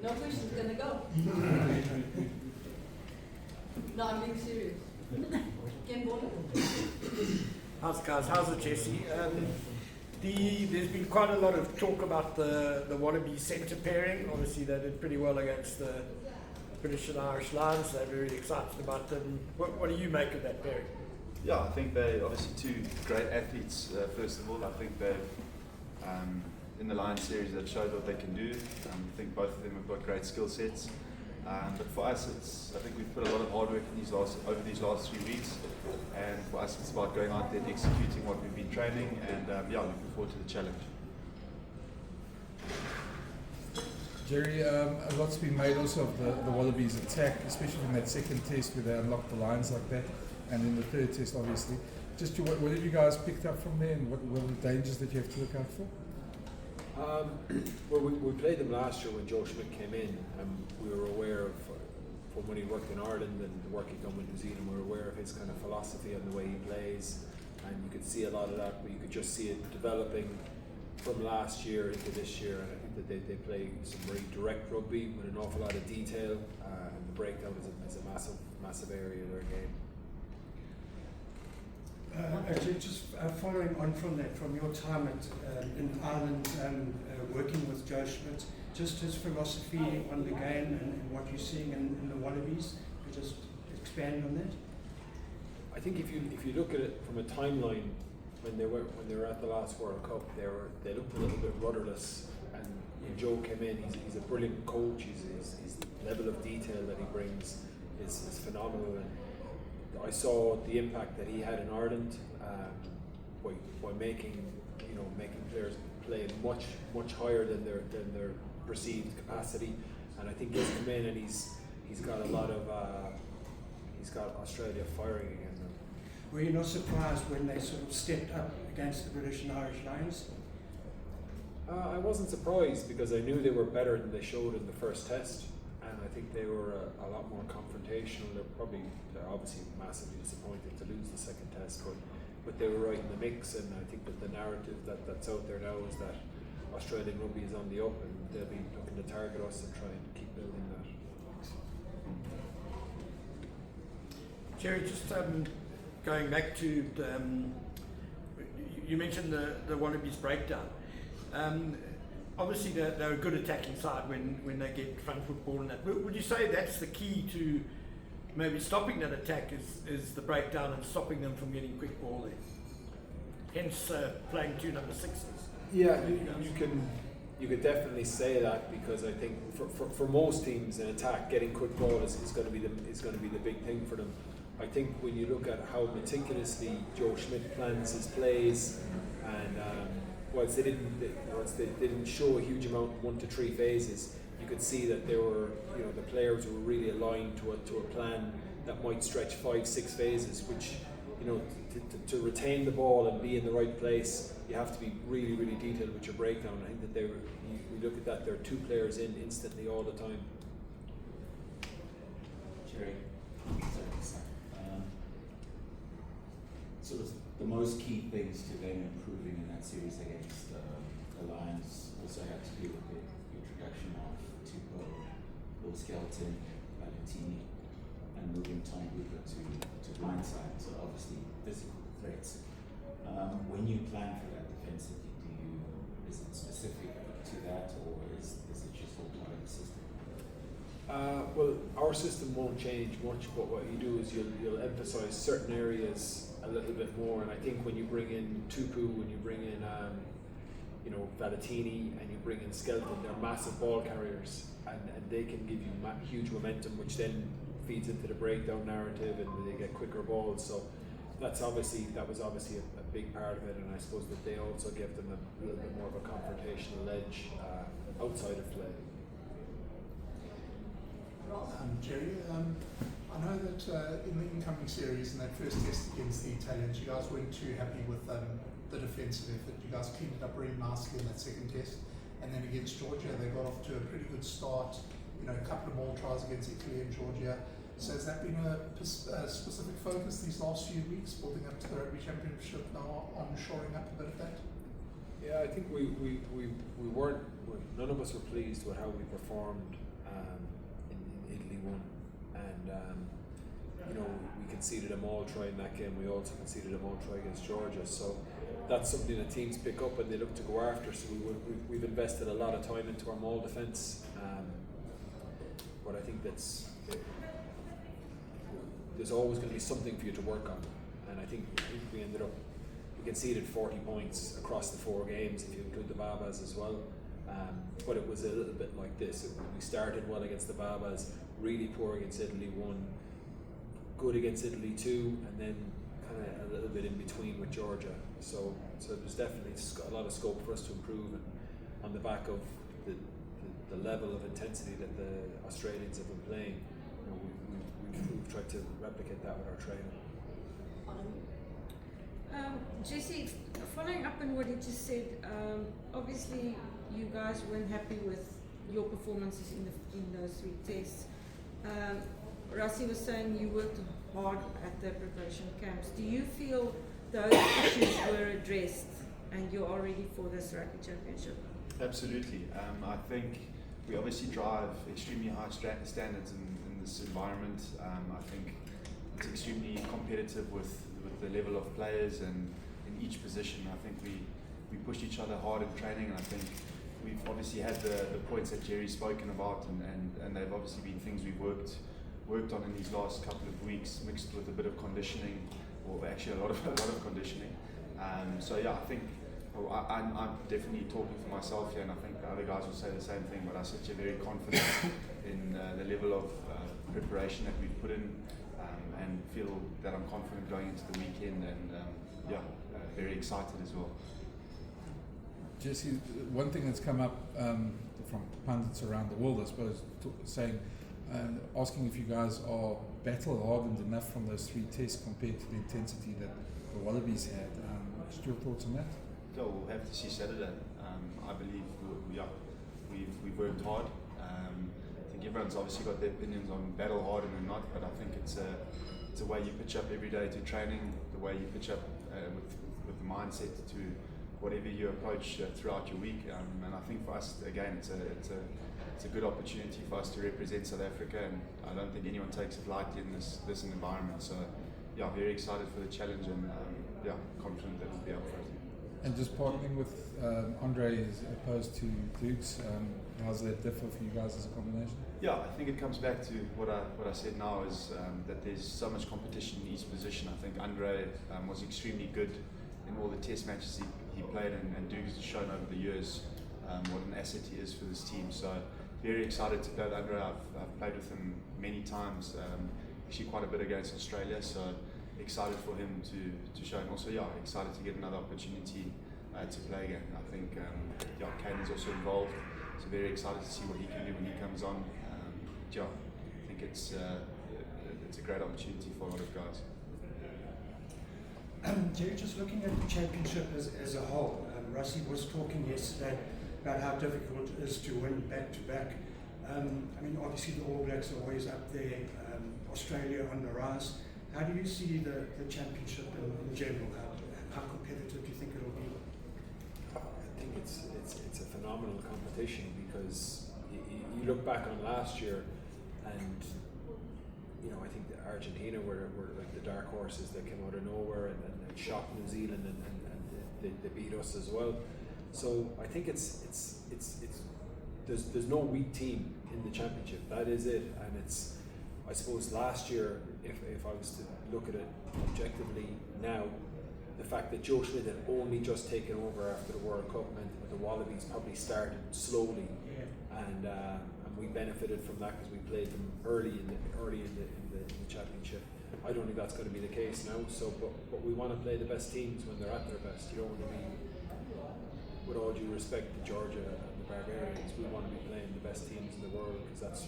No question's gonna go. No, I'm being serious. Ken Bonner? How's guys? How's it, Jesse? There's been quite a lot of talk about the Wallabies centre pairing. Obviously, they did pretty well against the British and Irish Lions. They're very excited about them. What do you make of that pairing? Yeah, I think they're obviously two great athletes. First of all, I think they've in the Lions series they've showed what they can do. I think both of them have got great skill sets. But for us, I think we've put a lot of hard work in over these last 3 weeks, and for us it's about going out there and executing what we've been training, and yeah, looking forward to the challenge. Jerry, a lot's been made also of the Wallabies attack, especially in that second test where they unlocked the lines like that, and in the third test obviously. Just what have you guys picked up from there, and what were the dangers that you have to look out for? Well, we played them last year when Joe Schmidt came in, and we were aware of, from when he worked in Ireland and the work he'd done with New Zealand, we were aware of his kind of philosophy and the way he plays, and you could see a lot of that, but you could just see it developing from last year into this year, and I think that they play some very direct rugby with an awful lot of detail, and the breakdown is a massive area of their game. Actually, just following on from that, from your time in Ireland, working with Joe Schmidt, just his philosophy on the game and what you're seeing in the Wallabies, could you just expand on that? I think if you look at it from a timeline, when they were at the last World Cup, they looked a little bit rudderless, and when Joe came in, he's a brilliant coach. His level of detail that he brings is phenomenal. And I saw the impact that he had in Ireland by making players play much higher than their perceived capacity, and I think he's come in and he's got a lot of he's got Australia firing again now. Were you not surprised when they sort of stepped up against the British and Irish Lions? I wasn't surprised because I knew they were better than they showed in the first test. And I think they were a lot more confrontational. They're obviously massively disappointed to lose the second test, but they were right in the mix, and I think that the narrative that's out there now is that Australian rugby is on the up, and they'll be looking to target us and try and keep building that. Jerry, just going back to you mentioned the Wallabies breakdown. Obviously, they're a good attacking side when they get front football and that. Would you say that's the key to maybe stopping that attack is the breakdown and stopping them from getting quick ball there? Hence playing 2 number 6s. Yeah, you could definitely say that, because I think for most teams in attack, getting quick ball is going to be the big thing for them. I think when you look at how meticulously Joe Schmidt plans his plays, and whilst they didn't show a huge amount in 1 to 3 phases, you could see that they were, the players were really aligned to a plan that might stretch 5-6 phases, which, to retain the ball and be in the right place, you have to be really, really detailed with your breakdown. I think that we look at that, there are 2 players in instantly all the time. Jerry, sort of the most key things to them improving in that series against the Lions also had to do with the introduction of Tupo, Will Skelton, Valentini, and moving Tom Hooper to blindside, so obviously physical threats. When you plan for that defensively, is it specific to that, or is it just all part of the system? Well, our system won't change much, but what you do is you'll emphasise certain areas a little bit more, and I think when you bring in Tupu, when you bring in Valentini, and you bring in Skelton, they're massive ball carriers, and they can give you huge momentum, which then feeds into the breakdown narrative, and they get quicker balls. So that was obviously a big part of it, and I suppose that they also give them a little bit more of a confrontational edge outside of play. Jerry, I know that in the incoming series, in that first test against the Italians, you guys weren't too happy with the defensive effort. You guys cleaned it up really nicely in that second test, and then against Georgia, they got off to a pretty good start. A couple of more tries against Italy and Georgia. So has that been a specific focus these last few weeks, building up to the Rugby Championship now, on shoring up a bit of that? Yeah, I think we weren't. None of us were pleased with how we performed in Italy won, and you know, we conceded a maul try in that game. We also conceded a maul try against Georgia, so that's something that teams pick up and they look to go after. So we've invested a lot of time into our maul defence, but I think there's always going to be something for you to work on, and I think we conceded 40 points across the 4 games if you include the Babas as well. But it was a little bit like this. We started well against the Babas, really poor against Italy 1, good against Italy 2, and then kind of a little bit in between with Georgia. So there's definitely a lot of scope for us to improve, and on the back of the level of intensity that the Australians have been playing, you know, we've tried to replicate that with our training. Jesse, following up on what you just said, obviously you guys weren't happy with your performances in those 3 tests. Rassi was saying you worked hard at the preparation camps. Do you feel those issues were addressed and you're all ready for this Rugby Championship? Absolutely. I think we obviously drive extremely high standards in this environment. I think it's extremely competitive with the level of players, and in each position I think we pushed each other hard in training, and I think we've obviously had the points that Jerry's spoken about, and they've obviously been things we've worked on in these last couple of weeks, mixed with a bit of conditioning, or actually a lot of conditioning. So yeah, I think I'm definitely talking for myself here, and I think the other guys will say the same thing, but I sit here very confident in the level of preparation that we've put in, and feel that I'm confident going into the weekend, and very excited as well. Jesse, one thing that's come up from pundits around the world, I suppose, saying, asking if you guys are battle-hardened enough from those 3 tests compared to the intensity that the Wallabies had. Just your thoughts on that? So we'll have to see Saturday. I believe we've worked hard. I think everyone's obviously got their opinions on battle-hardened and not, but I think it's a way you pitch up every day to training, the way you pitch up with the mindset to whatever you approach throughout your week, and I think for us again it's a good opportunity for us to represent South Africa, and I don't think anyone takes it lightly in this environment. So yeah, very excited for the challenge, and confident that we'll be up for it. And just partnering with Andre as opposed to Dukes, how does that differ for you guys as a combination? Yeah, I think it comes back to what I said now, is that there's so much competition in each position. I think Andre was extremely good in all the test matches he played, and Dukes has shown over the years what an asset he is for this team. So very excited to play with Andre. I've played with him many times, actually quite a bit against Australia, so excited for him to show, and also excited to get another opportunity to play again. I think Caden's also involved, so very excited to see what he can do when he comes on. I think it's a great opportunity for a lot of guys. Jerry, just looking at the championship as a whole, Rassi was talking yesterday about how difficult it is to win back-to-back. I mean, obviously the All Blacks are always up there, Australia on the rise. How do you see the championship in general? How competitive do you think it'll be? I think it's a phenomenal competition, because you look back on last year, and you know, I think that Argentina were like the dark horses that came out of nowhere and shocked New Zealand, and they beat us as well. So I think it's there's no weak team in the championship. That is it, and it's, I suppose last year, if I was to look at it objectively now, the fact that Joe Schmidt had only just taken over after the World Cup meant that the Wallabies probably started slowly, and we benefited from that because we played them early in the championship. I don't think that's going to be the case now. So, but we want to play the best teams when they're at their best. You don't want to be, with all due respect to Georgia and the Barbarians, we want to be playing the best teams in the world, because that's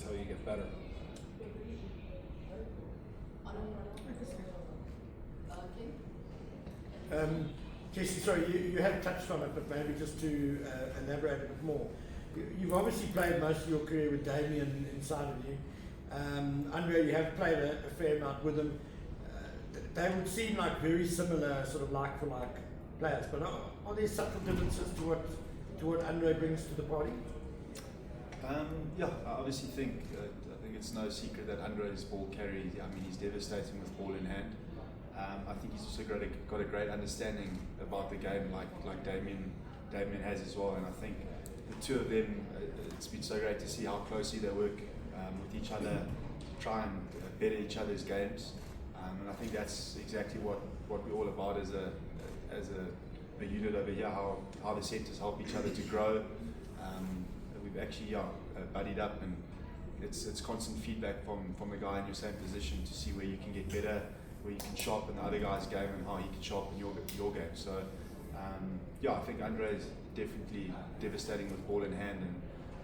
how you get better. Jesse, sorry, you have touched on it, but maybe just to elaborate a bit more. You've obviously played most of your career with Damien inside of you. Andre, you have played a fair amount with him. They would seem like very similar, sort of like-for-like players, but are there subtle differences to what Andre brings to the party? Yeah, I obviously think I think it's no secret that Andre's ball carry. I mean, he's devastating with ball in hand. I think he's also got a great understanding about the game, like Damien has as well. And I think the two of them, it's been so great to see how closely they work with each other to try and better each other's games. And I think that's exactly what we're all about as a unit over here. How the centres help each other to grow. We've actually buddied up, and it's constant feedback from the guy in your same position to see where you can get better, where you can sharpen the other guy's game, and how he can sharpen your game. So I think Andre is definitely devastating with ball in hand,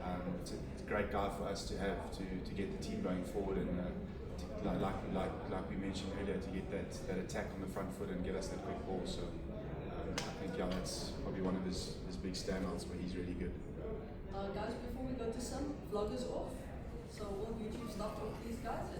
and it's a great guy for us to have to get the team going forward, and like we mentioned earlier, to get that attack on the front foot and get us that quick ball. So I think that's probably one of his big standouts where he's really good. Guys, before we go to some, vlog is off. So all YouTube stuff with these guys.